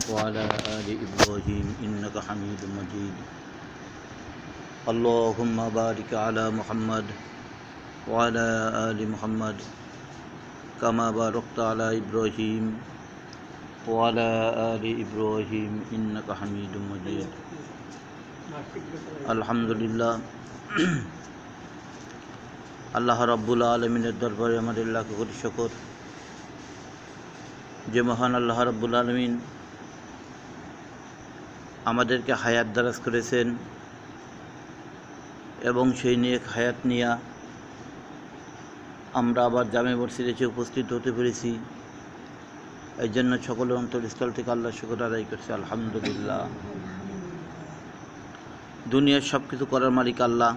وعلى آل إبراهيم إنك حميد مجيد اللهم بارك على محمد وعلى آل محمد كما باركت على إبراهيم وعلى آل إبراهيم إنك حميد مجيد الحمد لله আল্লাহ রাব্বুল আলামিনের দরবারে আমাদের লাখ কোটি শুকর যে মহান আল্লাহ রাব্বুল আলামিন আমাদেরকে হায়াত দারাজ করেছেন এবং সেই নেক হায়াত নিয়ে আমরা আবার জামে মসজিদে এসে উপস্থিত হতে পেরেছি। এই জন্য সকলের অন্তরস্থল থেকে আল্লাহ শুকর আদায় করছি আলহামদুলিল্লাহ। দুনিয়ার সব কিছু করার মালিক আল্লাহ,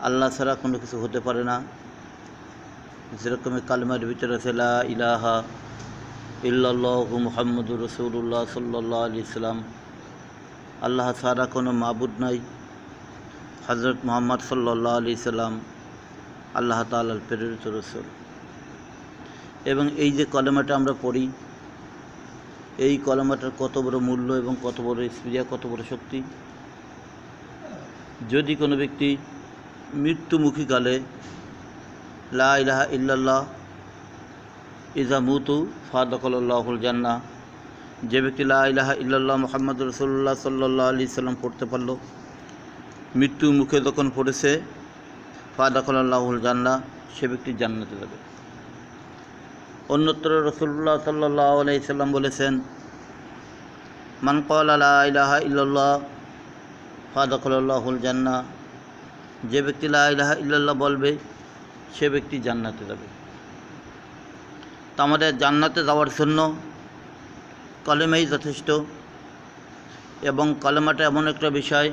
আল্লাহ ছাড়া কোনো কিছু হতে পারে না। যেরকম কালিমার ভিতরে আছে লা ইলাহা ইল্লাল্লাহু মুহাম্মাদুর রাসূলুল্লাহ সাল্লাল্লাহু আলাইহি সাল্লাম, আল্লাহ ছাড়া কোনো মাবুদ নাই। হযরত মুহাম্মদ সাল্লাল্লাহু আলাইহি সাল্লাম আল্লাহ তাআলার প্রেরিত রাসূল। এবং এই যে কলেমাটা আমরা পড়ি, এই কলেমাটার কত বড় মূল্য এবং কত বড় স্পিরিয়া, কত বড় শক্তি। যদি কোনো ব্যক্তি মৃত্যুমুখী কালে লা ইলাহা ইল্লাল্লাহ ইযা মুতু ফাদাকাল্লাহুল জান্নাহ, যে ব্যক্তি লা ইলাহা ইল্লাল্লাহ মুহাম্মাদুর রাসূলুল্লাহ সাল্লাল্লাহু আলাইহি সাল্লাম পড়তে পারলো, মৃত্যু মুখে যখন পড়েছে ফাদাকাল্লাহুল জান্নাহ, সে ব্যক্তি জান্নাতে যাবে। অন্যত্র রাসূলুল্লাহ সাল্লাল্লাহু আলাইহি সাল্লাম বলেছেন, মান ক্বালা লা ইলাহা ইল্লাল্লাহ ফাদাকাল্লাহুল জান্নাহ, যে ব্যক্তি লা ইলাহা ইল্লাল্লাহ বলবে সে ব্যক্তি জান্নাতে যাবে। তো আমাদের জান্নাতে যাওয়ার জন্য কলেমাই যথেষ্ট। এবং কলেমাটা এমন একটা বিষয়,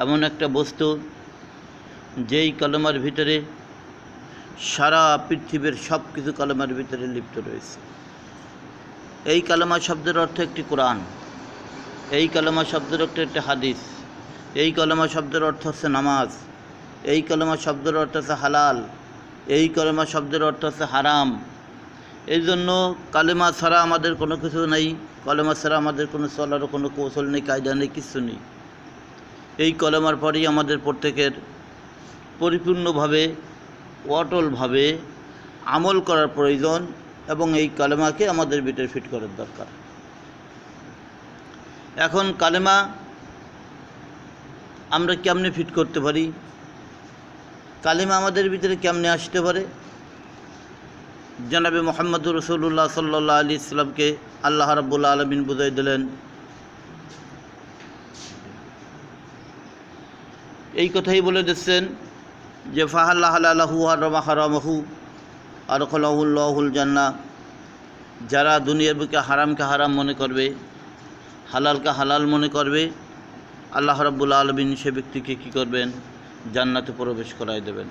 এমন একটা বস্তু, যেই কলেমার ভিতরে সারা পৃথিবীর সব কিছু কলেমার ভিতরে লিপ্ত রয়েছে। এই কলেমা শব্দের অর্থ একটি কোরআন, এই কলেমা শব্দের অর্থ একটি হাদিস, এই কলেমা শব্দের অর্থ হচ্ছে নামাজ, এই কলেমা শব্দের অর্থ হচ্ছে হালাল, এই কলেমা শব্দের অর্থ হচ্ছে হারাম। এই জন্য কালেমা ছাড়া আমাদের কোনো কিছু নেই, কলেমা ছাড়া আমাদের কোনো চলারও কোনো কৌশল নেই, কায়দা নেই, কিছু নেই। এই কলেমার পরেই আমাদের প্রত্যেকের পরিপূর্ণভাবে অটলভাবে আমল করার প্রয়োজন এবং এই কালেমাকে আমাদের ভিতরে ফিট করার দরকার। এখন কালেমা আমরা কেমনে ফিট করতে পারি, কালেমা আমাদের ভিতরে কেমনে আসতে পারে? জনাবে মুহাম্মদুর রাসূলুল্লাহ সাল্লাল্লাহু আলাইহি সাল্লামকে আল্লাহ রাব্বুল আলামিন বুঝাই দিলেন। এই কথাই বলে দিচ্ছেন যে ফাহাল্লা হালালাহু হারামা হারামাহু আদখালাহুল্লাহুল জান্নাহ, যারা দুনিয়ার বুকে হারামকে হারাম মনে করবে, হালালকে হালাল মনে করবে, আল্লাহ রাব্বুল আলামিন সে ব্যক্তিকে কী করবেন? জান্নাতে প্রবেশ করাই দেবেন।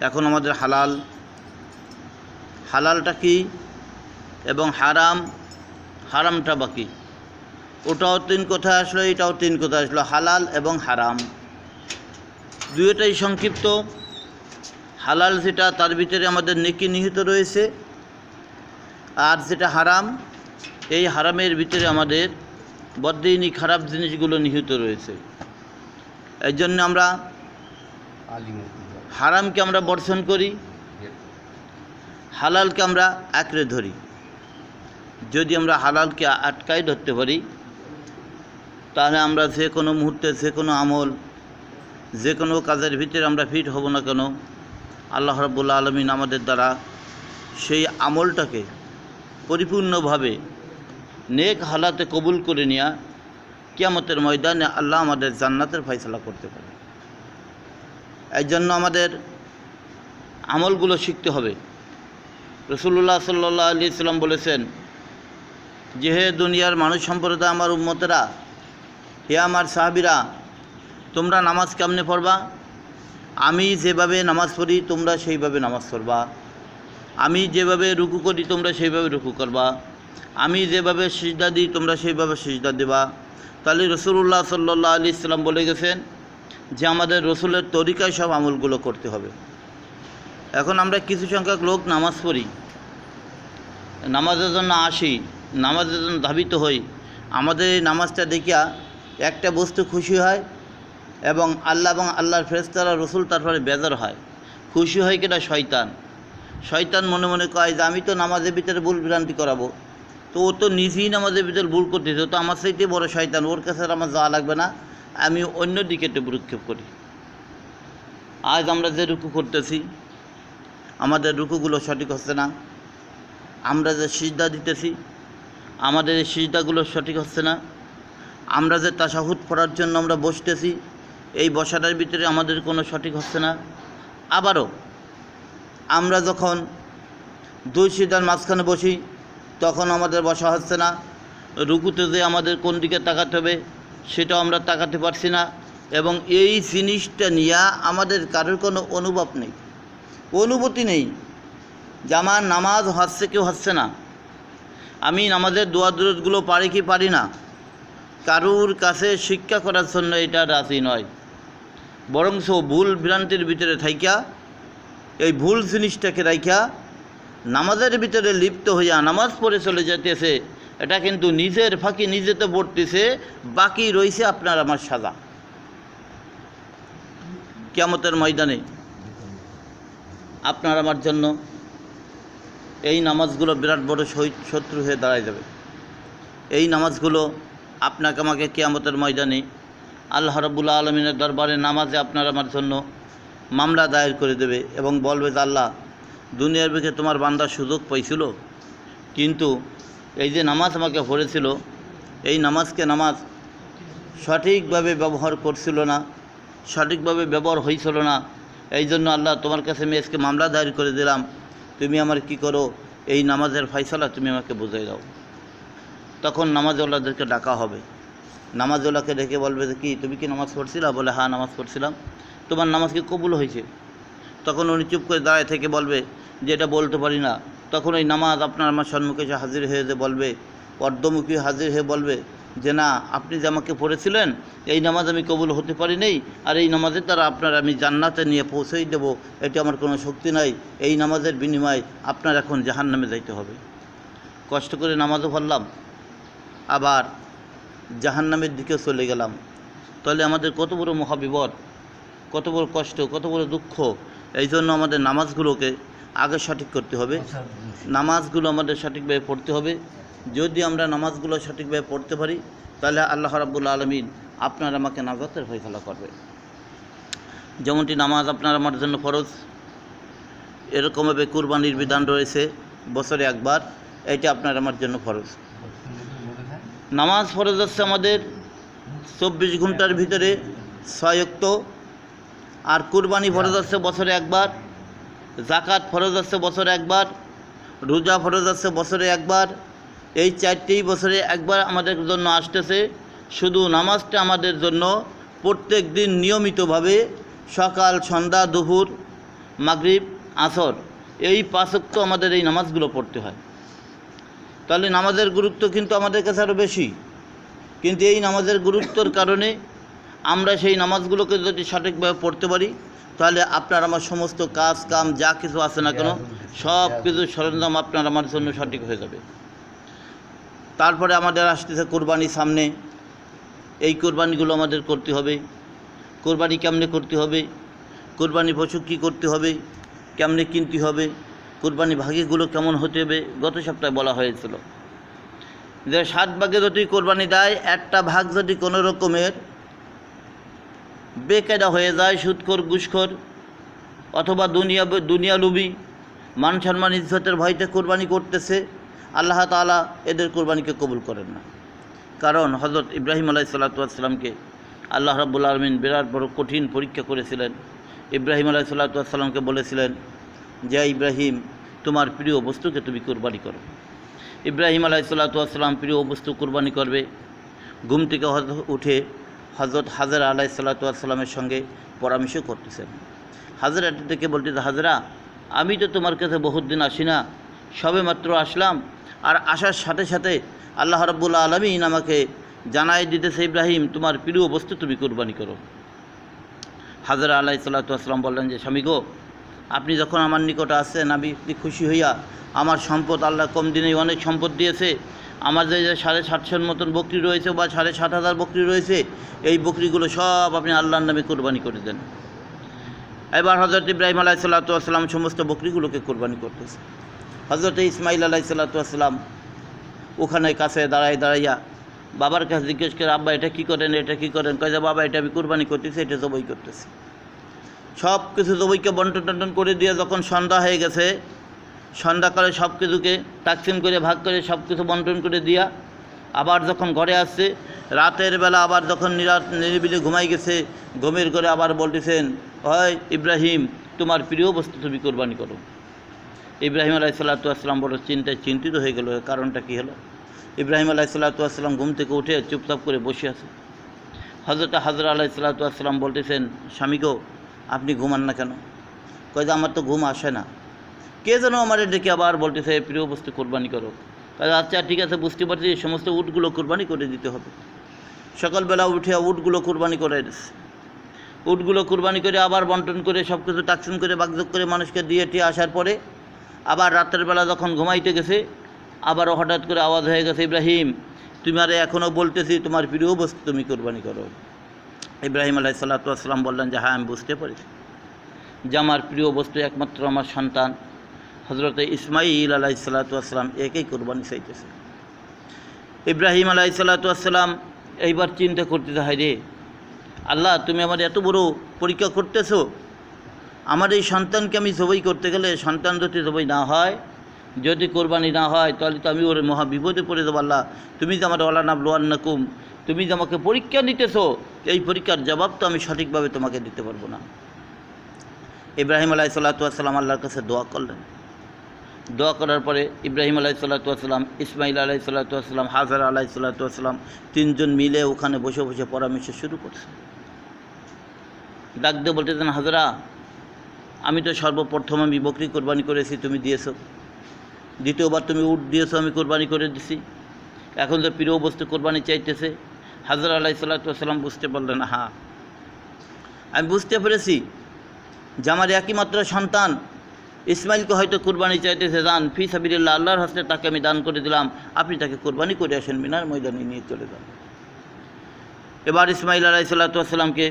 এখন আমাদের হালালটা কি এবং হারামটা বাকি, ওটাও তিন কথা আসলো, এটাও তিন কথা আসলো। হালাল এবং হারাম দুইটাই সংক্ষিপ্ত। হালাল যেটা, তার ভিতরে আমাদের নেকি নিহিত রয়েছে, আর যেটা হারাম, এই হারামের ভিতরে আমাদের বদ্দিনী খারাপ জিনিসগুলো নিহিত রয়েছে। এই জন্য আমরা হারামকে আমরা বর্জন করি, হালালকে আমরা আঁকড়ে ধরি। যদি আমরা হালালকে আটকাই ধরতে পারি, তাহলে আমরা যে কোনো মুহূর্তে যে কোনো আমল, যে কোনো কাজের ভিতরে আমরা ফিট হব না কেন, আল্লাহ রাব্বুল আলামিন আমাদের দ্বারা সেই আমলটাকে পরিপূর্ণভাবে নেক হালাতে কবুল করে নেওয়া কিয়ামতের ময়দানে আল্লাহ আমাদের জান্নাতের ফয়সালা করতে পারে। এই জন্য আমাদের আমলগুলো শিখতে হবে। রাসূলুল্লাহ সাল্লাল্লাহু আলাইহি সাল্লাম বলেছেন যে, হে দুনিয়ার মানুষ সম্প্রদায়, আমার উম্মতেরা, হে আমার সাহাবীরা, তোমরা নামাজ কেমনে পড়বা? আমি যেভাবে নামাজ পড়ি তোমরা সেইভাবে নামাজ পড়বা, আমি যেভাবে রুকু করি তোমরা সেইভাবে রুকু করবা, আমি যেভাবে সিজদা দিই তোমরা সেইভাবে সিজদা দেবা। তাহলে রাসূলুল্লাহ সাল্লাল্লাহু আলাইহি সাল্লাম বলে গেছেন যে আমাদের রসুলের তরিকায় সব আমলগুলো করতে হবে। এখন আমরা কিছু সংখ্যক লোক নামাজ পড়ি, নামাজের জন্য আসি, নামাজের জন্য ধাবিত হই, আমাদের এই নামাজটা দেখিয়া একটা বস্তু খুশি হয় এবং আল্লাহর ফেরেশতারা রসুল তারপরে বেজার হয়। খুশি হয় কিনা? শয়তান। শয়তান মনে মনে কয় যে আমি তো নামাজের ভিতরে ভুল ভ্রান্তি করাবো, তো ও তো নিজেই নামাজের ভিতরে ভুল করতেছে, তো আমার চাইতে বড় শয়তান, ওর কাছে আর আমার যাওয়া লাগবে না, আমি অন্য দিকে একটু ভ্রুক্ষেপ করি। আজ আমরা যে রুকু করতেছি, আমাদের রুকুগুলো সঠিক হচ্ছে না। আমরা যে সিজদা দিতেছি, আমাদের এই সিজদাগুলো সঠিক হচ্ছে না। আমরা যে তাশাহুদ পড়ার জন্য আমরা বসতেছি, এই বসাটার ভিতরে আমাদের কোনো সঠিক হচ্ছে না। আবারও আমরা যখন দুই সিজদার মাঝখানে বসি, তখন আমাদের বসা হচ্ছে না। রুকুতে যে আমাদের কোন দিকে তাকাতে হবে সেটাও আমরা তাকাতে পারছি না। এবং এই জিনিসটা নিয়ে আমাদের কারোর কোনো অনুভব নেই, অনুভূতি নেই যে আমার নামাজ হচ্ছে কেউ হচ্ছে না। আমি নামাজের দোয়া দুরুদগুলো পারি কি পারি না, কারুর কাছে শিক্ষা করার জন্য এটা রাজি নয়। বরংস ভুল ভ্রান্তির ভিতরে থাইকা, এই ভুল জিনিসটাকে রাইখা নামাজের ভিতরে লিপ্ত হইয়া নামাজ পড়ে চলে যেতেছে। এটা কিন্তু নিজের ফাঁকি নিজে তো পড়তেছে, বাকি রয়েছে আপনার আমার সাজা। কিয়ামতের ময়দানে আপনার আমার জন্য এই নামাজগুলো বিরাট বড় শত্রু হয়ে দাঁড়ায় যাবে। এই নামাজগুলো আপনাকে আমাকে কিয়ামতের ময়দানে আল্লাহ রাব্বুল আলামিনের দরবারে নামাজে আপনার আমার জন্য মামলা দায়ের করে দেবে এবং বলবে যে আল্লাহ, দুনিয়ার বুকে তোমার বান্দা সুযোগ পাইছিল, কিন্তু এই যে নামাজ আমাকে পড়েছিল, এই নামাজ সঠিকভাবে ব্যবহার করছিল না, সঠিকভাবে ব্যবহার হয়েছিল না। এই জন্য আল্লাহ, তোমার কাছে আমি আজকে মামলা দায়ের করে দিলাম, তুমি আমার কি করো, এই নামাজের ফয়সালা তুমি আমাকে বুঝিয়ে দাও। তখন নামাজওয়ালাদেরকে ডাকা হবে। নামাজওয়ালাকে ডেকে বলবে যে কি, তুমি কি নামাজ পড়ছিলা? বলে হ্যাঁ নামাজ পড়ছিলাম। তোমার নামাজ কি কবুল হয়েছে? তখন উনি চুপ করে দাঁড়ায় থেকে বলবে যে এটা বলতে পারি না। তখন ওই নামাজ আপনার আমার সম্মুখে এসে হাজির হয়ে যে বলবে, অর্ধমুখী হাজির হয়ে বলবে যে না, আপনি যে আমাকে পড়েছিলেন এই নামাজ আমি কবুল হতে পারি নাই, আর এই নামাজের দ্বারা আপনার আমি জান্নাতে নিয়ে পৌঁছেই দেবো, এটি আমার কোনো শক্তি নাই। এই নামাজের বিনিময়ে আপনার এখন জাহান্নামে যাইতে হবে। কষ্ট করে নামাজও পড়লাম, আবার জাহান্নামের দিকে চলে গেলাম। তাহলে আমাদের কত বড় মহাবিপদ, কত বড় কষ্ট, কত বড় দুঃখ। এই জন্য আমাদের নামাজগুলোকে আগে সঠিক করতে হবে। নামাজগুলো আমাদের সঠিকভাবে পড়তে হবে। যদি আমরা নামাজগুলো সঠিকভাবে পড়তে পারি, তাহলে আল্লাহ রাব্বুল আলামিন আপনার আমাকে নাজাতের ফয়সালা করবে। যেমনটি নামাজ আপনার আমার জন্য ফরজ, এরকমভাবে কুরবানির বিধান রয়েছে বছরে একবার, এইটা আপনার আমার জন্য ফরজ। নামাজ ফরজ হচ্ছে আমাদের 24 ঘন্টার ভিতরে 6 ওয়াক্ত, আর কুরবানি ফরজ হচ্ছে বছরে একবার, জাকাত ফরজ হচ্ছে বছরে একবার, রোজা ফরজ হচ্ছে বছরে একবার। এই 4টেই বছরে একবার আমাদের জন্য আসতেছে। শুধু নামাজটা আমাদের জন্য প্রত্যেক দিন নিয়মিতভাবে সকাল, সন্ধ্যা, দুপুর, মাগরিব, আসর, এই 5 ওয়াক্ত আমাদের এই নামাজগুলো পড়তে হয়। তাহলে নামাজের গুরুত্ব কিন্তু আমাদের কাছে আরও বেশি। কিন্তু এই নামাজের গুরুত্বর কারণে আমরা সেই নামাজগুলোকে যদি সঠিকভাবে পড়তে পারি, তাহলে আপনার আমার সমস্ত কাজ কাম যা কিছু আছে না কেন, সব কিছু সরঞ্জাম আপনার আমার জন্য সঠিক হয়ে যাবে। তারপরে আমাদের আসতেছে কোরবানি সামনে। এই কোরবানিগুলো আমাদের করতে হবে। কোরবানি কেমনে করতে হবে, কোরবানি পশু কী করতে হবে, কেমনে কিনতে হবে, কোরবানি ভাগেগুলো কেমন হতে হবে, গত সপ্তাহে বলা হয়েছিল যে 7 ভাগে যদি কোরবানি দেয়, একটা ভাগ যদি কোনো রকমের বেকায়দা হয়ে যায়, সুদখোর, ঘুষখোর অথবা দুনিয়া লুবি, মান সম্মান ইজ্জতের ভয়তে কোরবানি করতেছে, আল্লাহ তাআলা এদের কোরবানিকে কবুল করেন না। কারণ হযরত ইব্রাহিম আলাইহিস সালাতু ওয়াস সালামকে আল্লাহ রাব্বুল আলামিন বিরাট বড় কঠিন পরীক্ষা করেছিলেন। ইব্রাহিম আলাইহিস সালাতু ওয়াস সালামকে বলেছিলেন যে ইব্রাহিম, তোমার প্রিয় বস্তুকে তুমি কোরবানি করো। ইব্রাহিম আলাইহিস সালাতু ওয়াস সালাম প্রিয় বস্তু কোরবানি করবে। ঘুম থেকে উঠে হযরত হাজরা আলাইহিস সালাতু ওয়াস সালামের সঙ্গে পরামর্শ করতেছেন। হাজরা থেকে বলতেছে, হাজরা, আমি তো তোমার কাছে বহুত দিন আসি না, সবে মাত্র আসলাম, আর আসার সাথে সাথে আল্লাহ রাব্বুল আলামিন আমাকে জানাই দিতেছে, ইব্রাহিম, তোমার প্রিয় বস্তু তুমি কোরবানি করো। হাজরা আলাইহিস সালাতু ওয়াস সালাম বললেন যে, স্বামী গো, আপনি যখন আমার নিকটে আসছেন আমি খুশি হইয়া আমার সম্পদ আল্লাহ কম দিনেই অনেক সম্পদ দিয়েছে, আমার যে 750 মতন বকরি রয়েছে বা 7,500 বকরি রয়েছে, এই বকরিগুলো সব আপনি আল্লাহর নামে কোরবানি করে দেন। এবার হজরত ইব্রাহিম আলাইহিসসালাম সমস্ত বকরিগুলোকে কোরবানি করতেছে। হজরত ইসমাইল আলাইহিসসালাম ওখানে কাছে দাঁড়াইয়া বাবার কাছে জিজ্ঞেস করে, আব্বা এটা কী করেন, এটা কী করেন? কয়ে যে বাবা এটা আমি কোরবানি করতেছি, এটা জবাই করতেছি। সব কিছু জবাইকে বন্টন করে দিয়ে যখন সন্ধ্যা হয়ে গেছে, সন্ধ্যাকালে সব কিছুকে তাকসিম করে ভাগ করে সব কিছু বন্টন করে দিয়া আবার যখন ঘরে আসছে, রাতের বেলা আবার যখন নিরিবিলি ঘুমাই গেছে, ঘুমের করে আবার বলতেছেন, হয় ইব্রাহিম তোমার প্রিয় বস্তু তুমি কোরবানি করো। ইব্রাহিম আলাইহিসসালাম বড় চিন্তিত হয়ে গেল। কারণটা কী হলো? ইব্রাহিম আলাইহিসসালাম ঘুম থেকে উঠে চুপচাপ করে বসে আছে। হজরত হাজরা আলাইহিসসালাম বলতেছেন, স্বামীকেও আপনি ঘুমান না কেন? কয়ে যে আমার তো ঘুম আসে না। কে যেন আমার ডেকে আবার বলতেছে প্রিয় বস্তু কোরবানি করো। আচ্ছা ঠিক আছে, বুঝতে পারছি, এই সমস্ত উটগুলো কোরবানি করে দিতে হবে। সকালবেলা উঠে উটগুলো কোরবানি করে দিচ্ছে। উটগুলো কোরবানি করে আবার বন্টন করে সব কিছু তাকসিম করে বাগযোগ করে মানুষকে দিয়ে টিয়ে আসার পরে আবার রাতের বেলা যখন ঘুমাইতে গেছে, আবারও হঠাৎ করে আওয়াজ হয়ে গেছে, ইব্রাহিম তুমি আরে এখনও বলতেছি তোমার প্রিয় বস্তু তুমি কোরবানি করো। ইব্রাহিম আলাইহিসসালাম বললেন যে হ্যাঁ আমি বুঝতে পারছি যে আমার প্রিয় বস্তু একমাত্র আমার সন্তান হজরত ইসমাইল আলাইহিসসালাম একেই কোরবানি চাইতেছে। ইব্রাহিম আলাইহিসসালাম এইবার চিন্তা করতেছে, হায় রে আল্লাহ, তুমি আমার এত বড় পরীক্ষা করতেছো, আমার এই সন্তানকে আমি জবাই করতে গেলে সন্তান যদি জবাই না হয়, যদি কোরবানি না হয়, তাহলে তো আমি ওর মহা বিপদে পড়ে যাবো। আল্লাহ তুমি যে আমার ওয়ালা নাবলুয়ান্নাকুম, তুমি যে আমাকে পরীক্ষা নিতেছো, এই পরীক্ষার জবাব তো আমি সঠিকভাবে তোমাকে দিতে পারবো না। ইব্রাহিম আলাইহিসসালাম আল্লাহর কাছে দোয়া করলেন। দোয়া করার পরে ইব্রাহিম আলাইহিসসালাম, ইসমাইল আলাইহিসসালাম, হাজারা আলাইহিসসালাম তিনজন মিলে ওখানে বসে বসে পরামর্শ শুরু করছে। ডাক দিয়ে বলতেছেন, হাজারা আমি তো সর্বপ্রথম আমি বকরি কোরবানি করেছি, তুমি দিয়েছো। দ্বিতীয়বার তুমি উট দিয়েছো, আমি কোরবানি করে দিছি। এখন তো প্রিয় বস্তু কোরবানি চাইতেছে। হাজরা আলাইহিসসালাম বুঝতে পারলেন, হ্যাঁ আমি বুঝতে পেরেছি যে আমার একই মাত্র সন্তান ইসমাইলকে হয়তো কোরবানি চাইতেছে, দান ফি সাবিলিল্লাহ, আল্লাহর হস্তে তাকে আমি দান করে দিলাম, আপনি তাকে কোরবানি করে আসেন, মিনার ময়দানে নিয়ে চলে যান। এবার ইসমাইল আলাইহিসসালামকে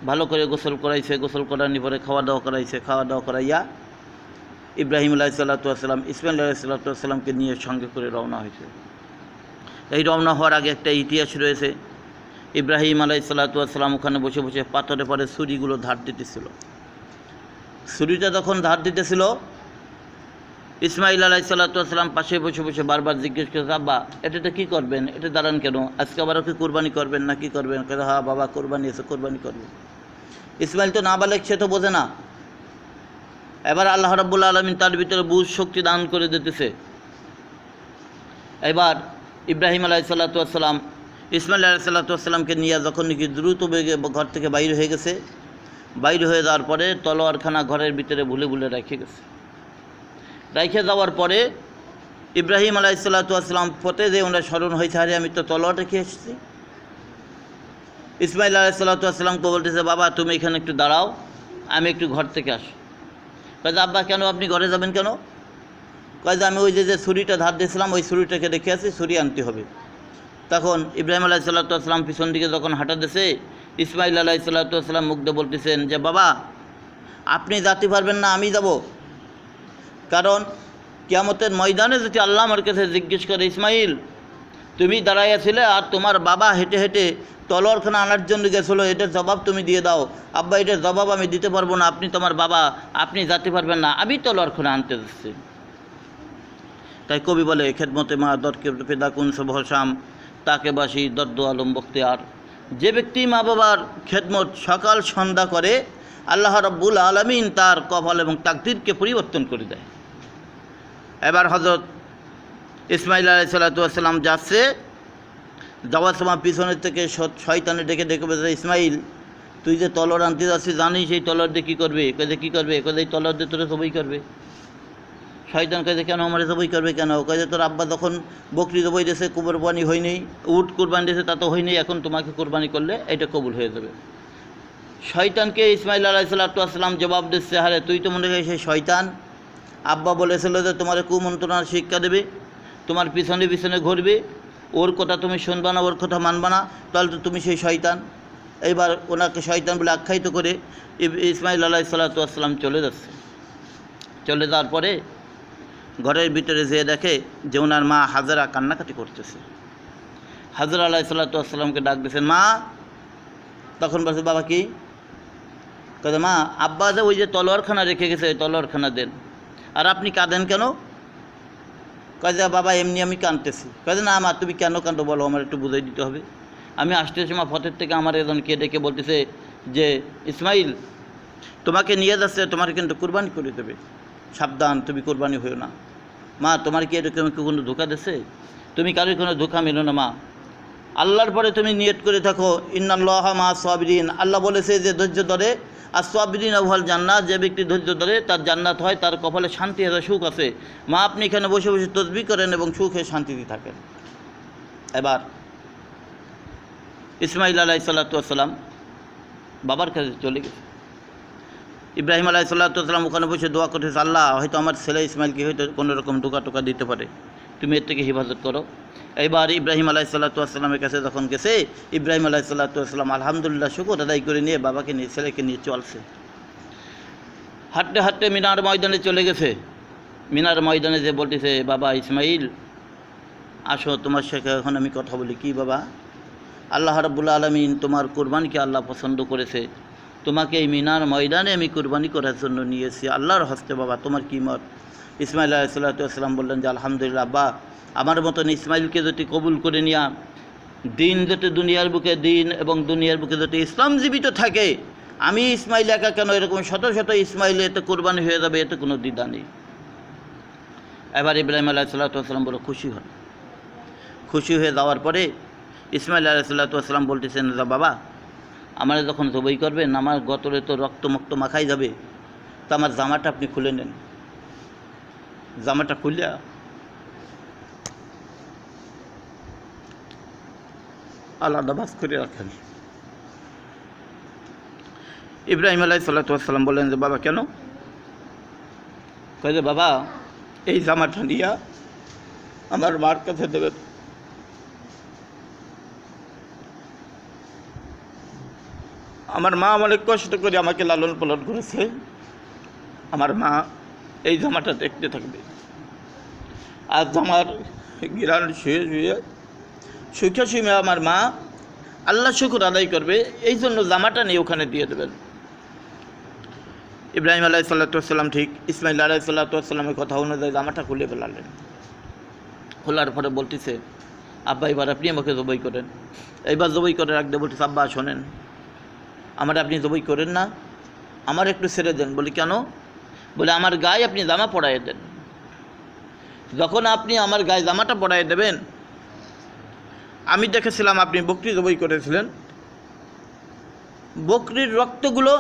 ভালো করে গোসল করাইছে, গোসল করানোর পরে খাওয়া দাওয়া করাইছে, খাওয়া দাওয়া করাইয়া ইব্রাহিম আলাইহিসসালাম ইসমাইল আলাইহিসসালামকে নিয়ে সঙ্গে করে রওনা হয়েছে। এই রওনা হওয়ার আগে একটা ইতিহাস রয়েছে। ইব্রাহিম আলাইহিসসালাম ওখানে বসে বসে পাথরে পরে ছুরিগুলো ধার দিতেছিল। ছুরিটা যখন ধার দিতেছিল, ইসমাইল আলাইহিসসালাম পাশে বসে বসে বারবার জিজ্ঞেস করছে, আব্বা এটা কী করবেন, এটা দাঁড়ান কেন, আজকে আবারও কি কোরবানি করবেন না কি করবেন? হ্যাঁ বাবা কোরবানি এসে কোরবানি করবে। ইসমাইল তো নাবালেগ, সে তো বোঝে না। এবার আল্লাহ রাব্বুল আলামিন তার ভিতরে বুঝ শক্তি দান করে দিতেছে। এবার ইব্রাহিম আলাইহিসসালাম ইসমাইল আলাইহিসসালামকে নিয়ে যখন নাকি দ্রুত বেগে ঘর থেকে বাইরে হয়ে গেছে, বাইরে হয়ে যাওয়ার পরে তলোয়ারখানা ঘরের ভিতরে ভুলে ভুলে রেখে গেছে। রেখে যাওয়ার পরে ইব্রাহিম আলাইহিসসালাম পথে যে ওনার স্মরণ হয়েছে, আরে আমি তো তলোয়ার রেখে এসেছি। ইসমাইল আলাইহিসসালামকে বলতেছে, বাবা তুমি এখানে একটু দাঁড়াও, আমি একটু ঘর থেকে আসি। কয়ে আব্বা কেন, আপনি ঘরে যাবেন কেন? কয়ে আমি ওই যে ছুরিটা ধার দিয়েছিলাম, ওই ছুরিটাকে রেখে আসি, ছুরি আনতে হবে। তখন ইব্রাহিম আলাইহিসসালাম পিছন দিকে যখন হাঁটা দিয়েছে, ইসমাইল আলাইহিসসালাম মুখ দিয়ে বলতেছেন যে বাবা আপনি যেতে পারবেন না, আমি যাব। কারণ কিয়ামতের ময়দানে যদি আল্লাহ আমার কাছে জিজ্ঞেস করে, ইসমাইল তুমি দাঁড়াইয়াছিলে আর তোমার বাবা হেঁটে হেঁটে তলোয়ারখানা আনার জন্য গেছিলো, এটার জবাব তুমি দিয়ে দাও। আব্বা এটার জবাব আমি দিতে পারবো না, আপনি তোমার বাবা, আপনি যেতে পারবেন না, আমি তলোয়ারখানা আনতে যাচ্ছি। তাই কবি বলে, খেদমতে মা দরকে পেদা কুন সবহসাম তাকে বাসি দর্দ আলম বখতিয়ার। যে ব্যক্তি মা বাবার খেদমত সকাল সন্ধ্যা করে, আল্লাহ রাব্বুল আলামিন তার কপাল এবং তাকদীরকে পরিবর্তন করে দেয়। এবার হযরত ইসমাইল আলাইহিসসালাম যাচ্ছে, যাওয়ার সময় পিছনের থেকে শয়তানে ডেকে ডেকে বলছে, ইসমাইল তুই যে তলোয়ার আনতে যাচ্ছিস জানিস এই তলোয়ার দিয়ে কী করবে? কয়ে কী করবে? কয়ে এই তলোয়ার দিয়ে তোরা সবই করবে। শয়তান কয়ে কেন আমার সবই করবে কেন? কয়ে তোর আব্বা যখন বকরি জবাই দিয়েছে কোরবানি হয়নি, উট কোরবানি দিয়েছে তা তো হয়নি, এখন তোমাকে কোরবানি করলে এটা কবুল হয়ে যাবে। শয়তানকে ইসমাইল আলাইহিসসালাম জবাব দিচ্ছে, আরে তুই তো মনে হয় সেই শয়তান, আব্বা বলেছিল যে তোমার কুমন্ত্রণার শিক্ষা দেবে, তোমার পিছনে পিছনে ঘুরবে, ওর কথা তুমি শুনবা না, ওর কথা মানবা না, তাহলে তো তুমি সেই শয়তান। এইবার ওনাকে শয়তান বলে আখ্যায়িত করে ইসমাইল আলাইহিসসালাম চলে যাচ্ছে। চলে যাওয়ার পরে ঘরের ভিতরে যেয়ে দেখে যে ওনার মা হাজেরা কান্নাকাটি করতেছে। হাজেরা আলাইহিসসালামকে ডাক দিয়েছেন, মা। তখন বলছে, বাবা কি? কাজে মা, আব্বা যে ওই যে তলোয়ারখানা রেখে গেছে, ওই তলোয়ারখানা দেন। আর আপনি কাঁদেন কেন? কাজে বাবা এমনি আমি কাঁদতেছি। কাজে না মা, তুমি কেন কাঁদো বলো, আমার একটু বুঝাই দিতে হবে। আমি আসতে সময় পথের থেকে আমার একজনকে ডেকে বলতেছে যে ইসমাইল তোমাকে নিয়ে যাচ্ছে, তোমার কিন্তু কুরবানি করে দেবে, সাবধান, তুমি কুরবানি হইও না। মা, তোমার কি এরকম কোনো ধোকা দিচ্ছে? তুমি কারোর কোনো ধোকা মেলো না মা। আল্লাহর পরে তুমি নিয়ত করে থাকো, ইন্নাল্লাহা মা সাবিরিন। আল্লাহ বলেছে যে ধৈর্য ধরে, আর সাবিরিন আউহাল জান্নাত, যে ব্যক্তি ধৈর্য ধরে তার জান্নাত হয়, তার কপালে শান্তি আছে, সুখ আছে। মা, আপনি এখানে বসে বসে তসবিহ করেন এবং সুখে শান্তিতে থাকেন। এবার ইসমাইল আলাইহিসসালাম বাবার কাছে চলে গেছে। ইব্রাহিম আলাইহিসসালাম ওখানে বসে দোয়া করতেছে, আল্লাহ হয়তো আমার ছেলে ইসমাইলকে হয়তো কোনো রকম টোকা দিতে পারে, তুমি এর থেকে হেফাজত করো। এবার ইব্রাহিম আলাইহিসসালামের কাছে যখন গেছে, ইব্রাহিম আলাইহিসসালাম আলহামদুলিল্লাহ শুকর আদায় করে নিয়ে বাবাকে নিয়ে ছেলেকে নিয়ে চলছে। হাঁটতে হাঁটতে মিনার ময়দানে চলে গেছে। মিনার ময়দানে যে বলতেছে, বাবা ইসমাইল আসো, তোমার সাথে এখন আমি কথা বলি। কি বাবা? আল্লাহ রাব্বুল আলামিন তোমার কুরবানিকে আল্লাহ পছন্দ করেছে, তোমাকে এই মিনার ময়দানে আমি কুরবানি করার জন্য নিয়েছি আল্লাহর হস্তে। বাবা তোমার কী মত? ইসমাইল আলাইহিসসালাম বললেন যে আলহামদুলিল্লাহ আব্বা, আমার মতন ইসমাইলকে যদি কবুল করে নিয়া দিন যাতে দুনিয়ার বুকে দিন এবং দুনিয়ার বুকে যাতে ইসলাম জীবিত থাকে, আমি ইসমাইল একা কেন, এরকম শত শত ইসমাইল এতে কোরবানি হয়ে যাবে, এতে কোনো দ্বিধা নেই। এবার ইব্রাহিম আলাইহিসসালাম বলে খুশি হন। খুশি হয়ে যাওয়ার পরে ইসমাইল আলাইহিসসালাম বলতেছেন, বাবা আমার যখন জবাই করবেন, আমার গতরে তো রক্তমক্ত মাখাই যাবে, তো আমার জামাটা আপনি খুলে নেন। জামাটা খুলে আলাদা বাস করে রাখেন। ইব্রাহিম আলাইহিসসালাম বললেন যে বাবা কেন? কয় যে বাবা এই জামাটা নিয়ে আমার মার কাছে দেবেন। আমার মা অনেক কষ্ট করে আমাকে লালন পালন করেছে, আমার মা এই জামাটা দেখতে থাকবে। আর জামার গিরান শুয়ে শুয়ে সুখে শুয়ে আমার মা আল্লাহ শুকর আদায় করবে, এই জন্য জামাটা নিয়ে ওখানে দিয়ে দেবেন। ইব্রাহিম আলাইহিসসালাম ঠিক ইসমাইল আলাইহিসসালামের কথা অনুযায়ী জামাটা খুলে ফেলালেন। খোলার পরে বলতেছে, আব্বা এবার আপনি আমাকে জবাই করেন। এইবার জবাই করে রাখতে বলতেছে, আব্বা শোনেন, আমার আপনি জবাই করেন না, আমার একটু ছেড়ে দেন। বলি কেন? বলে আমার গায়ে আপনি জামা পরাইয়ে দেন। যখন আপনি আমার গায়ে জামাটা পরাইয়ে দেবেন, আমি দেখেছিলাম আপনি বকরি জবাই করেছিলেন, বকরির রক্তগুলো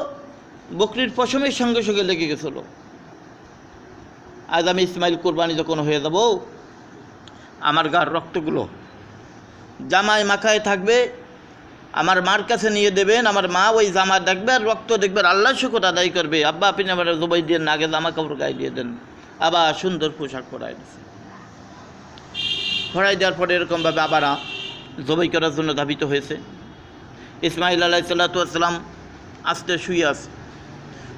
বকরির পশমের সঙ্গে সঙ্গে লেগে গেছিল। আজ আমি ইসমাইল কোরবানি যখন হয়ে যাব, আমার গার রক্তগুলো জামায় মাখায় থাকবে, আমার মার কাছে নিয়ে দেবেন, আমার মা ওই জামা দেখবে আর রক্ত দেখবে, আল্লাহ শুকর আদায় করবে। আব্বা আপনি আমার জবাই দিয়ে না, আগে জামা কাপড় গায়ে দিয়ে দেন। আবার সুন্দর পোশাক পরাই দিয়েছে। পরাই দেওয়ার পরে এরকমভাবে আবার জবাই করার জন্য ধাবিত হয়েছে। ইসমাইল আলাইহিসসালাম আস্তে শুয়ে আছে।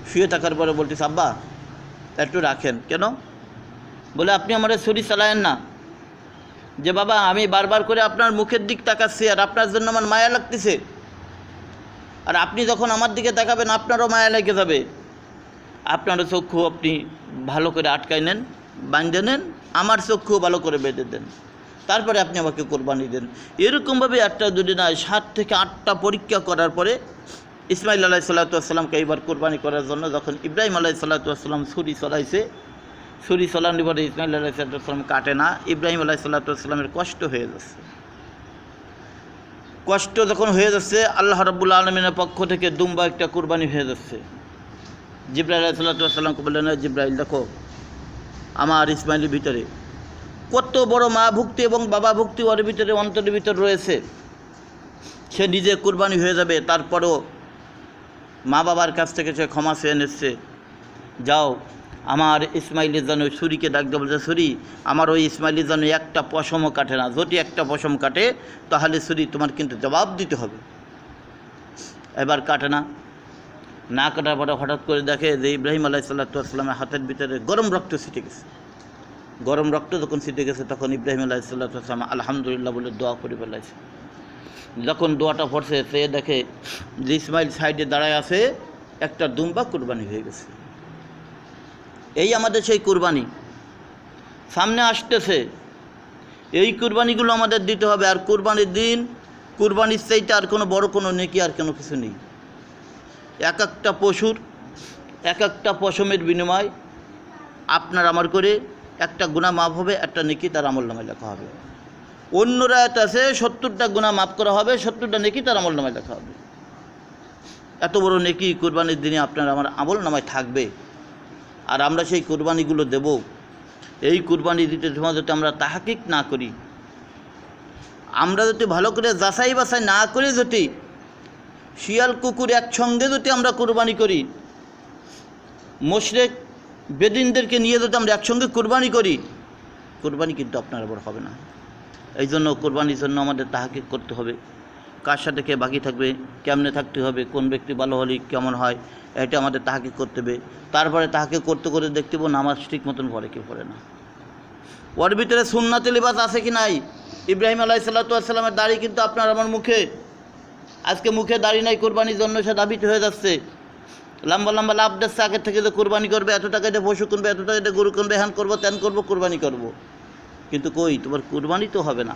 শুয়ে থাকার পরে বলতেছে, আব্বা একটু রাখেন। কেন? বলে আপনি আমার ছুরি চালায়েন না। যে বাবা আমি বারবার করে আপনার মুখের দিক তাকাচ্ছি, আর আপনার জন্য আমার মায়া লাগতেছে, আর আপনি যখন আমার দিকে তাকাবেন আপনারও মায়া লেগে যাবে। আপনারও চক্ষু আপনি ভালো করে আটকাই নেন, বাঁধে নেন, আমার চক্ষু ভালো করে বেঁধে দেন, তারপরে আপনি আমাকে কোরবানি দেন। এরকমভাবে একটা দুটি না 7 থেকে 8টা পরীক্ষা করার পরে ইসমাইল আলাইহিসসালামকে এইবার কোরবানি করার জন্য যখন ইব্রাহিম আলাইহিসসালাম ছুরি চলাইছে, ছুরি চলানোর পরে ইসমাইল আলাইহিসসালাম কাটে না। ইব্রাহিম আলাইহিসসালামের কষ্ট হয়ে যাচ্ছে। কষ্ট যখন হয়ে যাচ্ছে, আল্লাহ রাব্বুল আলামিনের পক্ষ থেকে দুম্বা একটা কোরবানি হয়ে যাচ্ছে। জিবরাইল আলাইহিসসালামকে বললেন, জিবরাইল দেখো আমার ইসমাইলের ভিতরে কত বড় মা ভক্তি এবং বাবা ভক্তি ওর ভিতরে অন্তরের ভিতর রয়েছে। সে নিজে কোরবানি হয়ে যাবে, তারপরও মা বাবার কাছ থেকে সে ক্ষমা চেয়ে নিচ্ছে, যাও আমার ইসমাইলের জন্য ছুরিকে ডাক দিয়ে বলছে, ছুরি আমার ওই ইসমাইলের জন্য একটা পশমও কাটে না, যদি একটা পশম কাটে তাহলে ছুরি তোমার কিন্তু জবাব দিতে হবে। এবার কাটে না, না কাটার পরে হঠাৎ করে দেখে যে ইব্রাহিম আলাইহিসসালামের হাতের ভিতরে গরম রক্ত ছিটে গেছে। গরম রক্ত যখন ছিটে গেছে তখন ইব্রাহিম আলাইহিসসালাম আলহামদুলিল্লাহ বলে দোয়া করে ফেলাইছে। যখন দোয়াটা পড়ছে সে দেখে যে ইসমাইল সাইডে দাঁড়ায় আছে, একটা দুম্বা কুরবানি হয়ে গেছে। এই আমাদের সেই কুরবানি সামনে আসতেছে, এই কুরবানিগুলো আমাদের দিতে হবে। আর কুরবানির দিন কুরবানির চাইতে আর কোনো বড় কোনো নেকি আর কোনো কিছু নেই। এক একটা পশুর এক একটা পশমের বিনিময় আপনার আমার করে একটা গুনাহ মাফ হবে, একটা নেকি তার আমলনামায় লেখা হবে। অন্য রায়ত আছে 70টা গুনাহ মাফ করা হবে, 70টা নেকি তার আমলনামায় লেখা হবে। এত বড় নেকি কুরবানির দিনে আপনার আমার আমলনামায় থাকবে। আর আমরা সেই কুরবানিগুলো দেব। এই কুরবানি দিতে সময় যদি আমরা তাহকিক না করি, আমরা যদি ভালো করে যাচাই বাছাই না করে যদি শিয়াল কুকুর একসঙ্গে যদি আমরা কুরবানি করি, মুশরিক বেদিনদেরকে নিয়ে যদি আমরা একসঙ্গে কুরবানি করি, কুরবানি কিন্তু আপনার আবার হবে না। এই জন্য কুরবানির জন্য আমাদের তাহকিক করতে হবে, কার সাথে কে বাকি থাকবে, কেমনে থাকতে হবে, কোন ব্যক্তি ভালো হলে কেমন হয়, এটা আমাদের তাহকিক করতে হবে। তারপরে তাহকিক করতে করে দেখতে পাবো নামাজ ঠিক মতন পড়ে কি পড়ে না, ওর ভিতরে সুন্নাতে লিবাস আছে কি নাই। ইব্রাহিম আলাইহিসসালামের দাড়ি কিন্তু আপনার আমার মুখে, আজকে মুখে দাড়ি নাই, কুরবানির জন্য সে দাবিত হয়ে যাচ্ছে, লম্বা লম্বা লাভ দিচ্ছে আগের থেকে যে কুরবানি করবে, এত টাকা দিয়ে পশু কিনবে, এত টাকা দিয়ে গরু কিনবে, হ্যান করবো ত্যান করবো, কুরবানি করব। কিন্তু কই তোমার কুরবানি তো হবে না।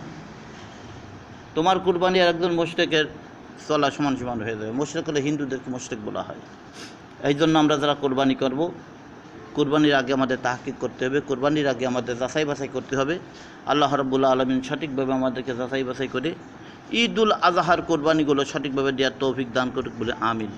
তোমার কুরবানি আর একজন মুশরিকের চলা সমান সমান হয়ে যাবে। মুশরিক হলে হিন্দুদেরকে মুশরিক বলা হয়। এই জন্য আমরা যারা কুরবানি করব, কুরবানির আগে আমাদের তাহকিক করতে হবে, কুরবানির আগে আমাদের যাচাই বাছাই করতে হবে। আল্লাহ রাব্বুল আলামিন সঠিকভাবে আমাদেরকে যাচাই বাছাই করে ঈদুল আজহার কুরবানিগুলো সঠিকভাবে দেওয়ার তৌফিক দান করুক বলে আমিন।